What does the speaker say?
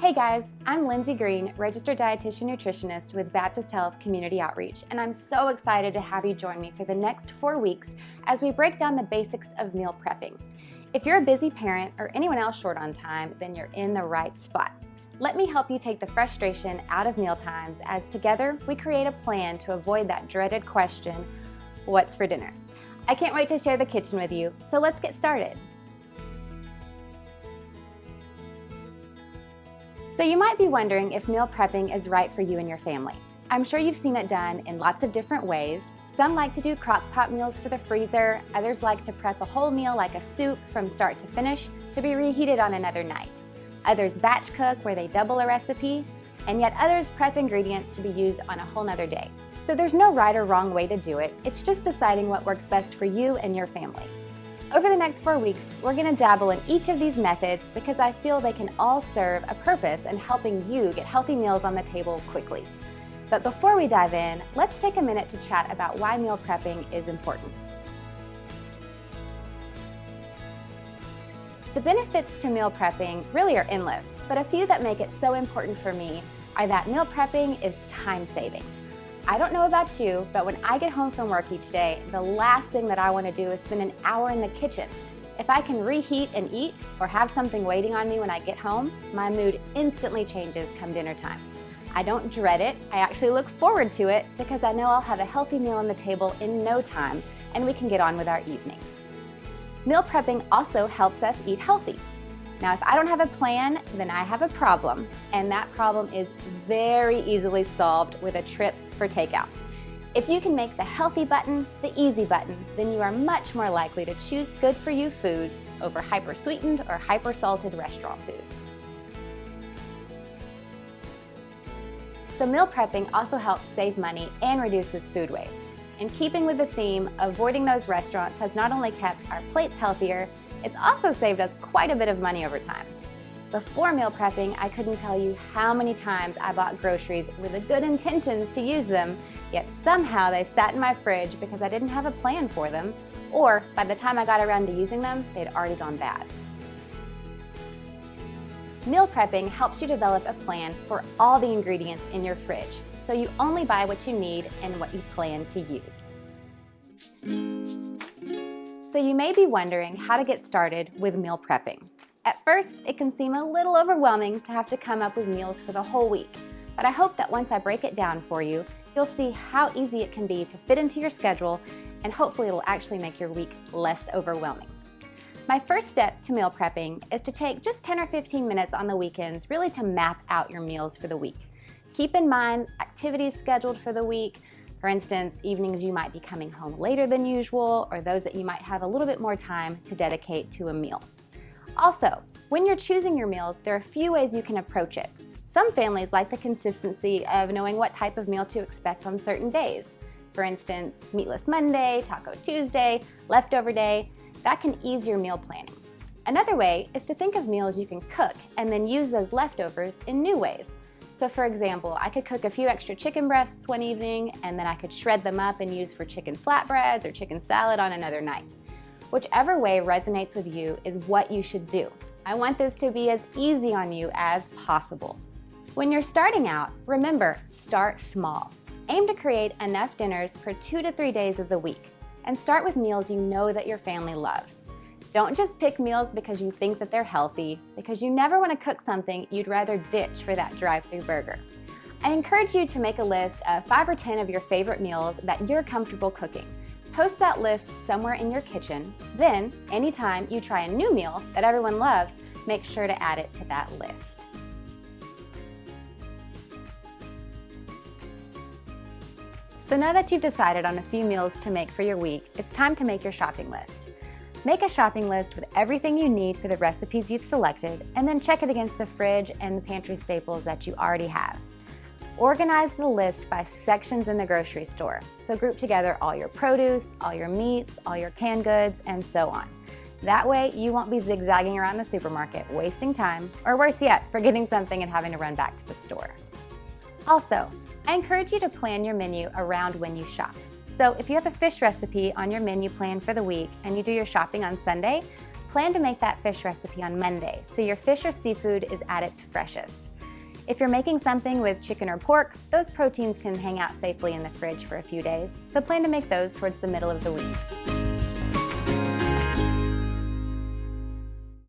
Hey guys, I'm Lindsay Green, registered dietitian nutritionist with Baptist Health Community Outreach, and I'm so excited to have you join me for the next 4 weeks as we break down the basics of meal prepping. If you're a busy parent or anyone else short on time, then you're in the right spot. Let me help you take the frustration out of meal times as together we create a plan to avoid that dreaded question, what's for dinner? I can't wait to share the kitchen with you, so let's get started. So you might be wondering if meal prepping is right for you and your family. I'm sure you've seen it done in lots of different ways. Some like to do crock pot meals for the freezer, others like to prep a whole meal like a soup from start to finish to be reheated on another night. Others batch cook where they double a recipe, and yet others prep ingredients to be used on a whole nother day. So there's no right or wrong way to do it, it's just deciding what works best for you and your family. Over the next 4 weeks, we're going to dabble in each of these methods because I feel they can all serve a purpose in helping you get healthy meals on the table quickly. But before we dive in, let's take a minute to chat about why meal prepping is important. The benefits to meal prepping really are endless, but a few that make it so important for me are that meal prepping is time-saving. I don't know about you, but when I get home from work each day, the last thing that I want to do is spend an hour in the kitchen. If I can reheat and eat or have something waiting on me when I get home, my mood instantly changes come dinner time. I don't dread it, I actually look forward to it because I know I'll have a healthy meal on the table in no time and we can get on with our evening. Meal prepping also helps us eat healthy. Now, if I don't have a plan, then I have a problem, and that problem is very easily solved with a trip for takeout. If you can make the healthy button the easy button, then you are much more likely to choose good for you foods over hyper-sweetened or hyper-salted restaurant foods. So meal prepping also helps save money and reduces food waste. In keeping with the theme, avoiding those restaurants has not only kept our plates healthier, it's also saved us quite a bit of money over time. Before meal prepping, I couldn't tell you how many times I bought groceries with the good intentions to use them, yet somehow they sat in my fridge because I didn't have a plan for them, or by the time I got around to using them, they'd already gone bad. Meal prepping helps you develop a plan for all the ingredients in your fridge, so you only buy what you need and what you plan to use. So you may be wondering how to get started with meal prepping. At first, it can seem a little overwhelming to have to come up with meals for the whole week, but I hope that once I break it down for you, you'll see how easy it can be to fit into your schedule, and hopefully it'll actually make your week less overwhelming. My first step to meal prepping is to take just 10 or 15 minutes on the weekends really to map out your meals for the week. Keep in mind activities scheduled for the week. For instance, evenings you might be coming home later than usual, or those that you might have a little bit more time to dedicate to a meal. Also, when you're choosing your meals, there are a few ways you can approach it. Some families like the consistency of knowing what type of meal to expect on certain days. For instance, Meatless Monday, Taco Tuesday, Leftover Day, that can ease your meal planning. Another way is to think of meals you can cook and then use those leftovers in new ways. So for example, I could cook a few extra chicken breasts one evening and then I could shred them up and use for chicken flatbreads or chicken salad on another night. Whichever way resonates with you is what you should do. I want this to be as easy on you as possible. When you're starting out, remember, start small. Aim to create enough dinners for 2 to 3 days of the week and start with meals you know that your family loves. Don't just pick meals because you think that they're healthy, because you never want to cook something you'd rather ditch for that drive-thru burger. I encourage you to make a list of 5 or 10 of your favorite meals that you're comfortable cooking. Post that list somewhere in your kitchen. Then, anytime you try a new meal that everyone loves, make sure to add it to that list. So now that you've decided on a few meals to make for your week, it's time to make your shopping list. Make a shopping list with everything you need for the recipes you've selected, and then check it against the fridge and the pantry staples that you already have. Organize the list by sections in the grocery store. So group together all your produce, all your meats, all your canned goods, and so on. That way you won't be zigzagging around the supermarket, wasting time, or worse yet, forgetting something and having to run back to the store. Also, I encourage you to plan your menu around when you shop. So if you have a fish recipe on your menu plan for the week and you do your shopping on Sunday, plan to make that fish recipe on Monday so your fish or seafood is at its freshest. If you're making something with chicken or pork, those proteins can hang out safely in the fridge for a few days, so plan to make those towards the middle of the week.